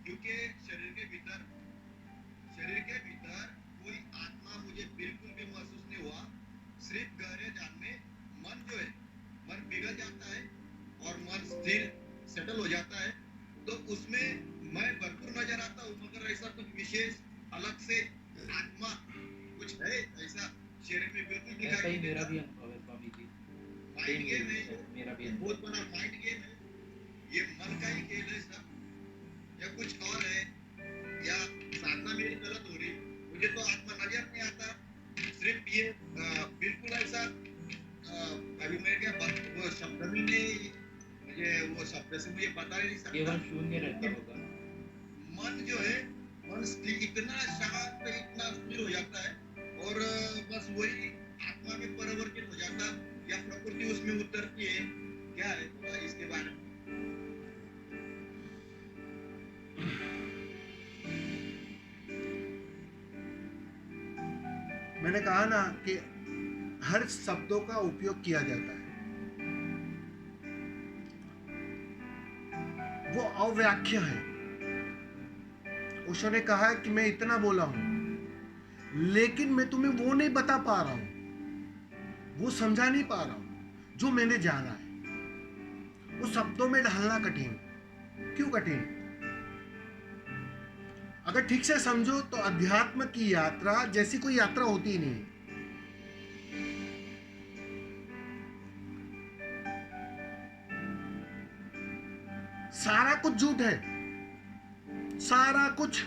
क्योंकि शरीर के भीतर कोई आत्मा मुझे बिल्कुल भी महसूस नहीं हुआ। सिर्फ गहरे ध्यान में मन जो है, मन पिघल जाता है और मन स्थिर सेटल हो जाता है, तो उसमें मैं भरपूर नजर आता हूँ। मगर ऐसा कुछ विशेष अलग से आत्मा कुछ है ऐसा शरीर में बिल्कुल दिखाई नहीं मेरा देता। भी अनुभव है स्वामी जी, माइंड गेम है, मेरा भी ये अनुभव बहुत बड़ा माइंड गेम है। ये मन का ही खेल है सब, या कुछ और है, या साधना मेरी गलत हो रही, मुझे तो आत्मा नजर नहीं आता। सिर्फ ये बिल्कुल ऐसा अभी मैं क्या वो शब्द भी नहीं, मुझे वो शब्द से मुझे बता ही नहीं सकता। केवल शून्य रहता होगा। मन जो है, मन इतना शांत, इतना स्थिर हो जाता है, और बस वही आत्मा में परिवर्तित हो जाता, या प्रकृति उसमें उतरती है। क्या है थोड़ा इसके बारे में? मैंने कहा ना कि हर शब्दों का उपयोग किया जाता है, वो अव्याख्या है। ओशो ने कहा है कि मैं इतना बोला हूं, लेकिन मैं तुम्हें वो नहीं बता पा रहा हूं, वो समझा नहीं पा रहा हूं जो मैंने जाना है। वो शब्दों में ढालना कठिन। क्यों कठिन? अगर ठीक से समझो तो अध्यात्म की यात्रा जैसी कोई यात्रा होती ही नहीं। सारा कुछ झूठ है, सारा कुछ।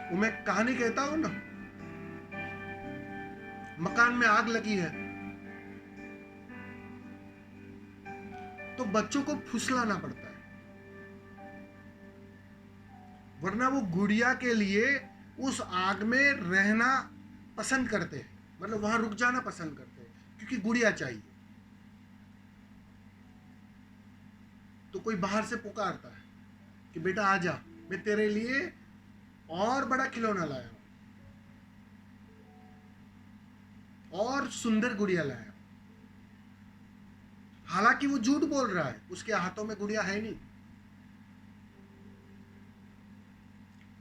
वो मैं कहानी कहता हूं ना, मकान में आग लगी है तो बच्चों को फुसलाना पड़ता है, वरना वो गुड़िया के लिए उस आग में रहना पसंद करते हैं, मतलब वहां रुक जाना पसंद करते हैं, क्योंकि गुड़िया चाहिए। तो कोई बाहर से पुकारता है कि बेटा आ जा, मैं तेरे लिए और बड़ा खिलौना लाया हूं, और सुंदर गुड़िया लाया हूं। हालांकि वो झूठ बोल रहा है, उसके हाथों में गुड़िया है नहीं,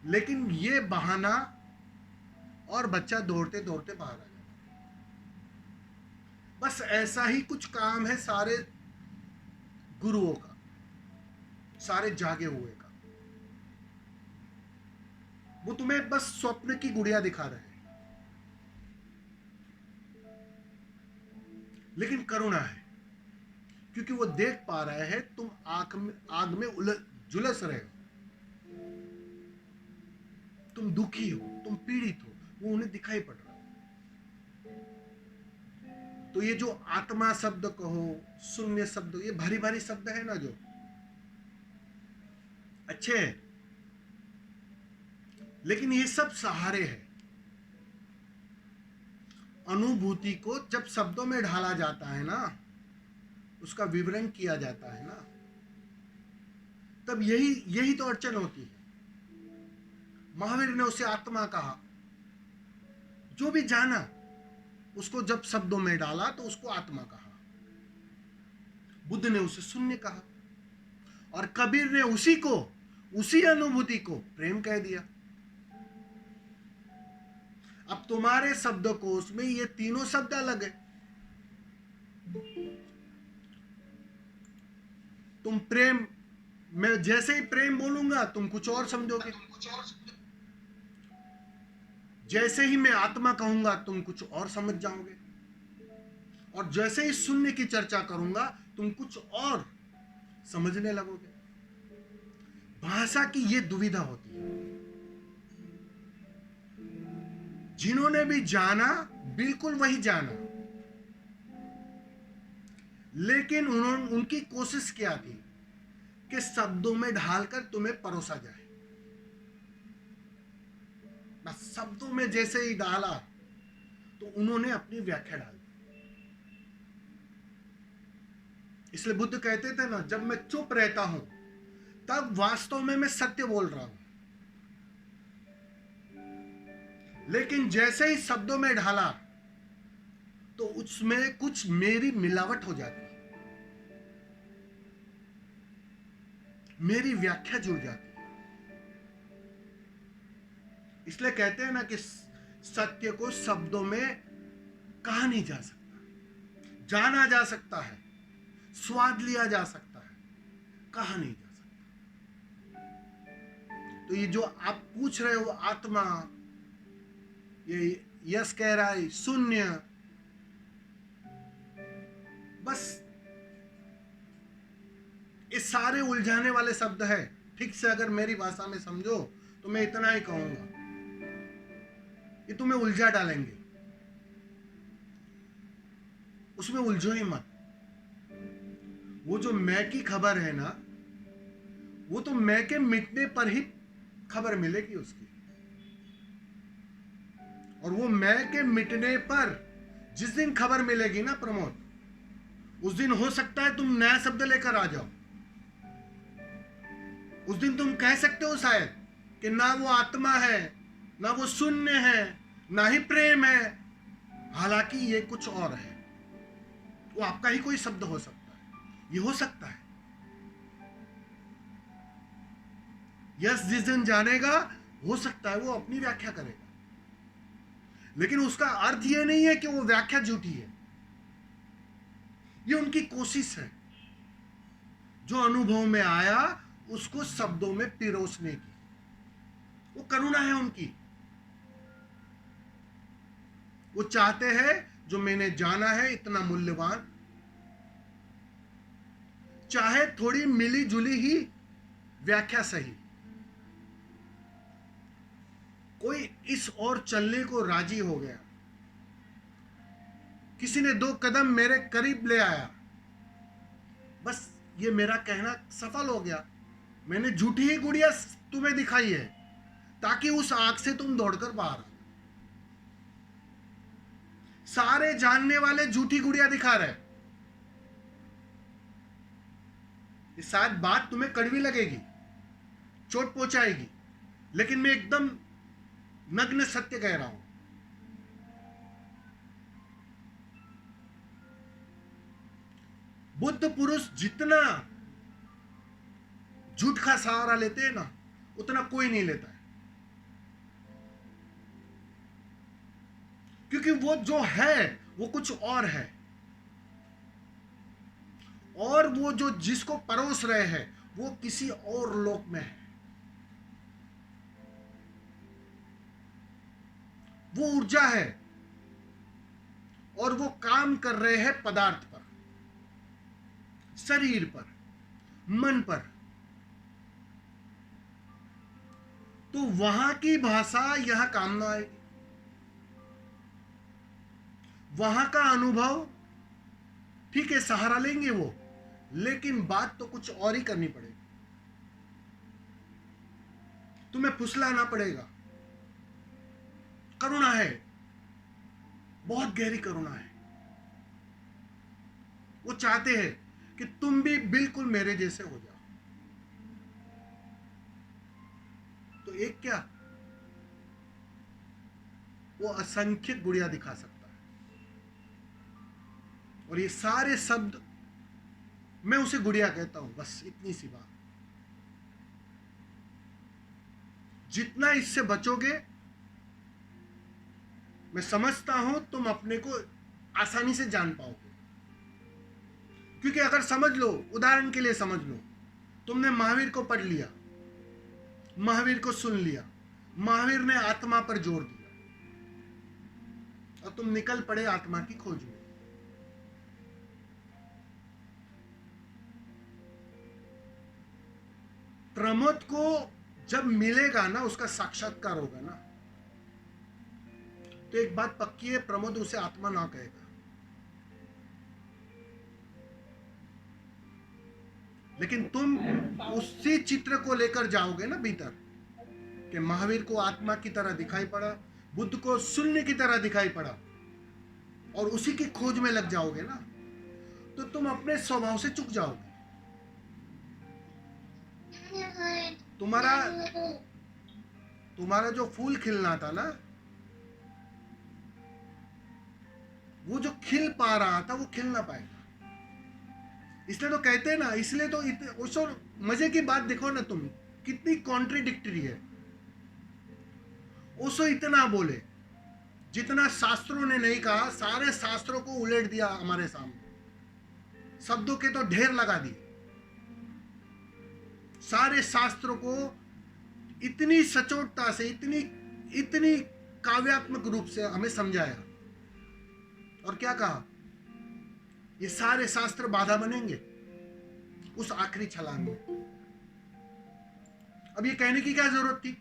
लेकिन ये बहाना, और बच्चा दौड़ते दौड़ते बाहर आ जाता है। बस ऐसा ही कुछ काम है सारे गुरुओं का, सारे जागे हुए का। वो तुम्हें बस स्वप्न की गुड़िया दिखा रहे हैं, लेकिन करुणा है, क्योंकि वो देख पा रहे हैं तुम आग में झुलस रहे हो, तुम दुखी हो, तुम पीड़ित हो, वो उन्हें दिखाई पड़ रहा है। तो ये जो आत्मा शब्द कहो, शून्य शब्द, ये भारी भारी शब्द है ना, जो अच्छे हैं, लेकिन ये सब सहारे हैं। अनुभूति को जब शब्दों में ढाला जाता है ना, उसका विवरण किया जाता है ना, तब यही यही तो अड़चन होती है। महावीर ने उसे आत्मा कहा, जो भी जाना उसको जब शब्दों में डाला तो उसको आत्मा कहा। बुद्ध ने उसे शून्य कहा, और कबीर ने उसी अनुभूति को प्रेम कह दिया। अब तुम्हारे शब्दकोश में ये तीनों शब्द अलग है। तुम प्रेम, मैं जैसे ही प्रेम बोलूंगा तुम कुछ और समझोगे, जैसे ही मैं आत्मा कहूंगा तुम कुछ और समझ जाओगे, और जैसे ही शून्य की चर्चा करूंगा तुम कुछ और समझने लगोगे। भाषा की ये दुविधा होती है। जिन्होंने भी जाना बिल्कुल वही जाना, लेकिन उन्होंने उनकी कोशिश क्या थी कि शब्दों में ढालकर तुम्हें परोसा जाए। बस शब्दों में जैसे ही डाला तो उन्होंने अपनी व्याख्या डाल दी। इसलिए बुद्ध कहते थे ना, जब मैं चुप रहता हूं तब वास्तव में मैं सत्य बोल रहा हूं, लेकिन जैसे ही शब्दों में ढाला तो उसमें कुछ मेरी मिलावट हो जाती है। मेरी व्याख्या जुड़ जाती है। इसलिए कहते हैं ना कि सत्य को शब्दों में कहा नहीं जा सकता, जाना जा सकता है, स्वाद लिया जा सकता है, कहा नहीं जा सकता। तो ये जो आप पूछ रहे हो आत्मा, ये यस कह रहा है, शून्य, बस ये सारे उलझाने वाले शब्द है। ठीक से अगर मेरी भाषा में समझो तो मैं इतना ही कहूंगा, ये तुम्हें उलझा डालेंगे, उसमें उलझो ही मत। वो जो मैं की खबर है ना, वो तो मैं के मिटने पर ही खबर मिलेगी उसकी। और वो मैं के मिटने पर जिस दिन खबर मिलेगी ना प्रमोद, उस दिन हो सकता है तुम नया शब्द लेकर आ जाओ। उस दिन तुम कह सकते हो शायद कि ना वो आत्मा है, ना वो शून्य है, ना ही प्रेम है, हालांकि ये कुछ और है। वो आपका ही कोई शब्द हो सकता है, ये हो सकता है। यस जिस दिन जानेगा, हो सकता है वो अपनी व्याख्या करेगा, लेकिन उसका अर्थ ये नहीं है कि वो व्याख्या झूठी है। ये उनकी कोशिश है, जो अनुभव में आया उसको शब्दों में पिरोसने की, वो करुणा है उनकी। वो चाहते हैं जो मैंने जाना है इतना मूल्यवान, चाहे थोड़ी मिली जुली ही व्याख्या सही, कोई इस ओर चलने को राजी हो गया, किसी ने 2 कदम मेरे करीब ले आया, बस ये मेरा कहना सफल हो गया। मैंने झूठी ही गुड़िया तुम्हें दिखाई है ताकि उस आग से तुम दौड़कर बाहर। सारे जानने वाले झूठी गुड़िया दिखा रहे। ये शायद बात तुम्हें कड़वी लगेगी, चोट पहुंचाएगी, लेकिन मैं एकदम नग्न सत्य कह रहा हूं। बुद्ध पुरुष जितना झूठ का सहारा लेते हैं ना, उतना कोई नहीं लेता है, क्योंकि वो जो है वो कुछ और है, और वो जो जिसको परोस रहे हैं वो किसी और लोक में है। वो ऊर्जा है और वो काम कर रहे हैं पदार्थ पर, शरीर पर, मन पर। तो वहां की भाषा यहां काम ना आएगी, वहां का अनुभव ठीक है सहारा लेंगे वो, लेकिन बात तो कुछ और ही करनी पड़ेगी। तुम्हें फुसलाना पड़ेगा। करुणा है, बहुत गहरी करुणा है। वो चाहते हैं कि तुम भी बिल्कुल मेरे जैसे हो जाओ। तो एक क्या, वो असंख्य गुड़िया दिखा सकता है, और ये सारे शब्द मैं उसे गुड़िया कहता हूं। बस इतनी सी बात। जितना इससे बचोगे, मैं समझता हूं तुम अपने को आसानी से जान पाओगे। क्योंकि अगर समझ लो, उदाहरण के लिए समझ लो, तुमने महावीर को पढ़ लिया, महावीर को सुन लिया, महावीर ने आत्मा पर जोर दिया, और तुम निकल पड़े आत्मा की खोज में। प्रमोद को जब मिलेगा ना, उसका साक्षात्कार होगा ना, तो एक बात पक्की है, प्रमोद उसे आत्मा ना कहेगा। लेकिन तुम उसी चित्र को लेकर जाओगे ना भीतर, कि महावीर को आत्मा की तरह दिखाई पड़ा, बुद्ध को शून्य की तरह दिखाई पड़ा, और उसी की खोज में लग जाओगे ना, तो तुम अपने स्वभाव से चूक जाओगे। तुम्हारा जो फूल खिलना था ना, वो जो खिल पा रहा था वो खिल ना पाएगा। इसलिए तो कहते हैं ना, इसलिए तो उस और मजे की बात देखो ना तुम, कितनी कॉन्ट्रिडिक्टरी है। ओशो इतना बोले जितना शास्त्रों ने नहीं कहा, सारे शास्त्रों को उलट दिया हमारे सामने, शब्दों के तो ढेर लगा दिए, सारे शास्त्रों को इतनी सचोटता से, इतनी काव्यात्मक रूप से हमें समझाया। और क्या कहा, ये सारे शास्त्र बाधा बनेंगे उस आखिरी छलांग में। अब ये कहने की क्या जरूरत थी?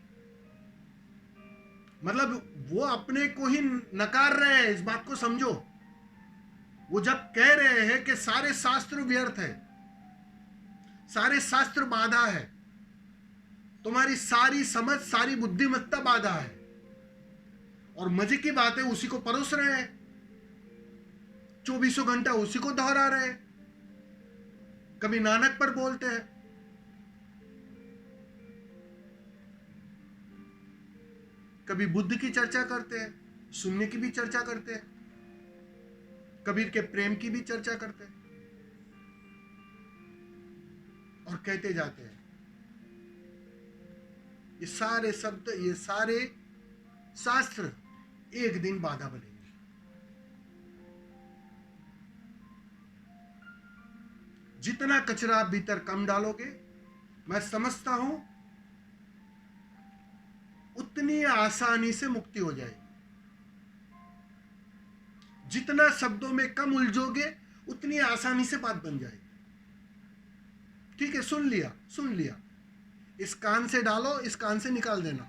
मतलब वो अपने को ही नकार रहे हैं, इस बात को समझो। वो जब कह रहे हैं कि सारे शास्त्र व्यर्थ है, सारे शास्त्र बाधा है, तुम्हारी सारी समझ, सारी बुद्धिमत्ता बाधा है, और मजे की बात है उसी को परोस रहे हैं, 24 घंटा उसी को दोहरा रहे हैं। कभी नानक पर बोलते हैं, कभी बुद्ध की चर्चा करते हैं, शून्य की भी चर्चा करते हैं, कबीर के प्रेम की भी चर्चा करते हैं, और कहते जाते हैं। ये सारे शब्द, ये सारे शास्त्र एक दिन बाधा बनेंगे। जितना कचरा आप भीतर कम डालोगे, मैं समझता हूं उतनी आसानी से मुक्ति हो जाएगी। जितना शब्दों में कम उलझोगे, उतनी आसानी से बात बन जाएगी। ठीक है, सुन लिया, सुन लिया, इस कान से डालो, इस कान से निकाल देना,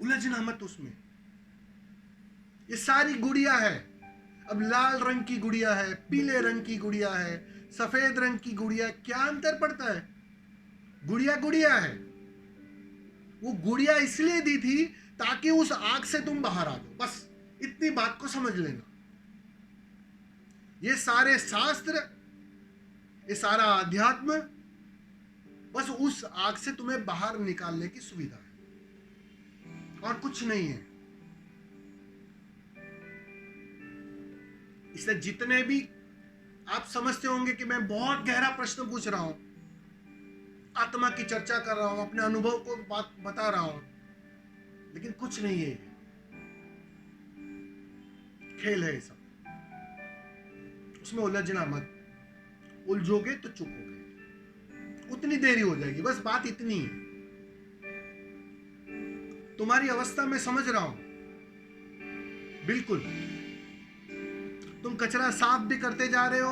उलझना मत उसमें। ये सारी गुड़िया है। अब लाल रंग की गुड़िया है, पीले रंग की गुड़िया है, सफेद रंग की गुड़िया, क्या अंतर पड़ता है? गुड़िया गुड़िया है। वो गुड़िया इसलिए दी थी ताकि उस आग से तुम बाहर आ जाओ, बस इतनी बात को समझ लेना। ये सारे शास्त्र, ये सारा अध्यात्म बस उस आग से तुम्हें बाहर निकालने की सुविधा है, और कुछ नहीं है। इसलिए जितने भी आप समझते होंगे कि मैं बहुत गहरा प्रश्न पूछ रहा हूं, आत्मा की चर्चा कर रहा हूं, अपने अनुभव को बात बता रहा हूं, लेकिन कुछ नहीं है, खेल है ये सब। उसमें उलझना मत, उलझोगे तो चुपोगे, उतनी देरी हो जाएगी, बस बात इतनी है। तुम्हारी अवस्था में समझ रहा हूं, बिल्कुल। तुम कचरा साफ भी करते जा रहे हो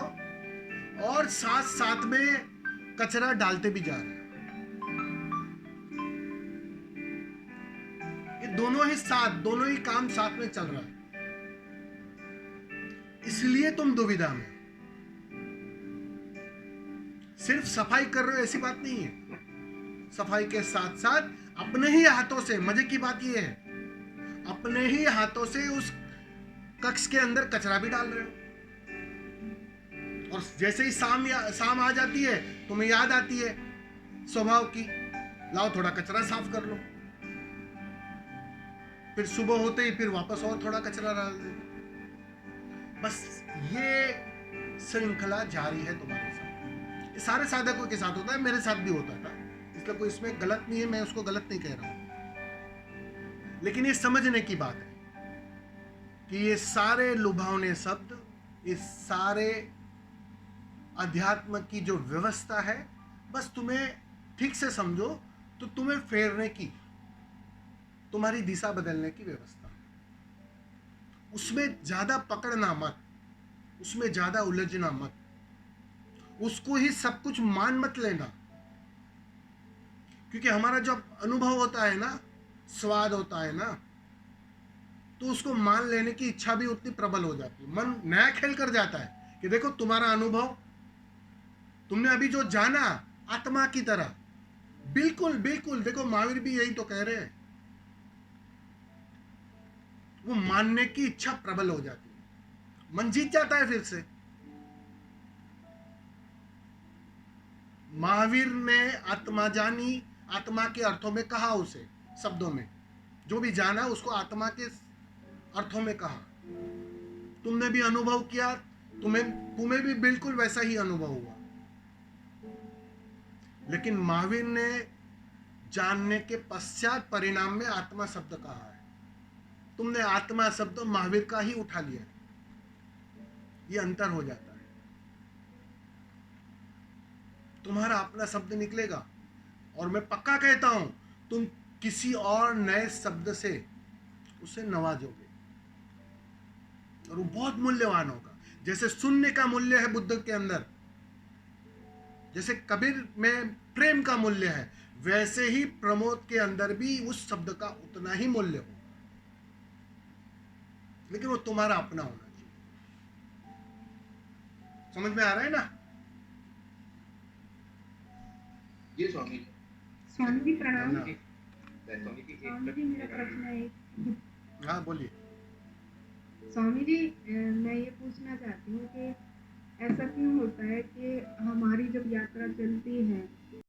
और साथ साथ में कचरा डालते भी जा रहे हो। ये दोनों ही काम साथ में चल रहा है। इसलिए तुम दुविधा में। सिर्फ सफाई कर रहे हो ऐसी बात नहीं है। सफाई के साथ साथ अपने ही हाथों से, मजे की बात यह है, अपने ही हाथों से उस कक्ष के अंदर कचरा भी डाल रहे हो। और जैसे ही शाम आ जाती है, तुम्हें याद आती है स्वभाव की, लाओ थोड़ा कचरा साफ कर लो। फिर सुबह होते ही फिर वापस और थोड़ा कचरा डाल दो। बस ये श्रृंखला जारी है तुम्हारे साथ। ये सारे साधकों के साथ होता है, मेरे साथ भी होता था, इसलिए कोई इसमें गलत नहीं है, मैं उसको गलत नहीं कह रहा हूं। लेकिन ये समझने की बात है कि ये सारे लुभावने शब्द, ये सारे अध्यात्म की जो व्यवस्था है, बस तुम्हें ठीक से समझो तो तुम्हें फेरने की, तुम्हारी दिशा बदलने की व्यवस्था। उसमें ज्यादा पकड़ना मत, उसमें ज्यादा उलझना मत, उसको ही सब कुछ मान मत लेना। क्योंकि हमारा जो अनुभव होता है ना, स्वाद होता है ना, तो उसको मान लेने की इच्छा भी उतनी प्रबल हो जाती है। मन नया खेल कर जाता है कि देखो तुम्हारा अनुभव, तुमने अभी जो जाना आत्मा की तरह, बिल्कुल बिल्कुल, देखो महावीर भी यही तो कह रहे हैं। वो मानने की इच्छा प्रबल हो जाती है, मन जीत जाता है फिर से। महावीर ने आत्मा जानी, आत्मा के अर्थों में कहा, उसे शब्दों में जो भी जाना उसको आत्मा के अर्थों में कहा। तुमने भी अनुभव किया, तुम्हें भी बिल्कुल वैसा ही अनुभव हुआ, लेकिन महावीर ने जानने के पश्चात परिणाम में आत्मा शब्द कहा है। तुमने आत्मा शब्द महावीर का ही उठा लिया है, ये अंतर हो जाता है। तुम्हारा अपना शब्द निकलेगा, और मैं पक्का कहता हूं तुम किसी और नए शब्द से उसे नवाजोगे, और वो बहुत मूल्यवान होगा। जैसे शून्य का मूल्य है बुद्ध के अंदर, जैसे कबीर में प्रेम का मूल्य है, वैसे ही प्रमोद के अंदर भी उस शब्द का उतना ही मूल्य होगा, लेकिन वो तुम्हारा अपना होना चाहिए। समझ में आ रहा है ना? जी स्वामी जी। स्वामी जी प्रणाम। ना। स्वामी जी स्वामी जी मेरा प्रश्न है हाँ बोलिए। स्वामी जी मैं ये पूछना चाहती हूँ कि ऐसा क्यों होता है कि हमारी जब यात्रा चलती है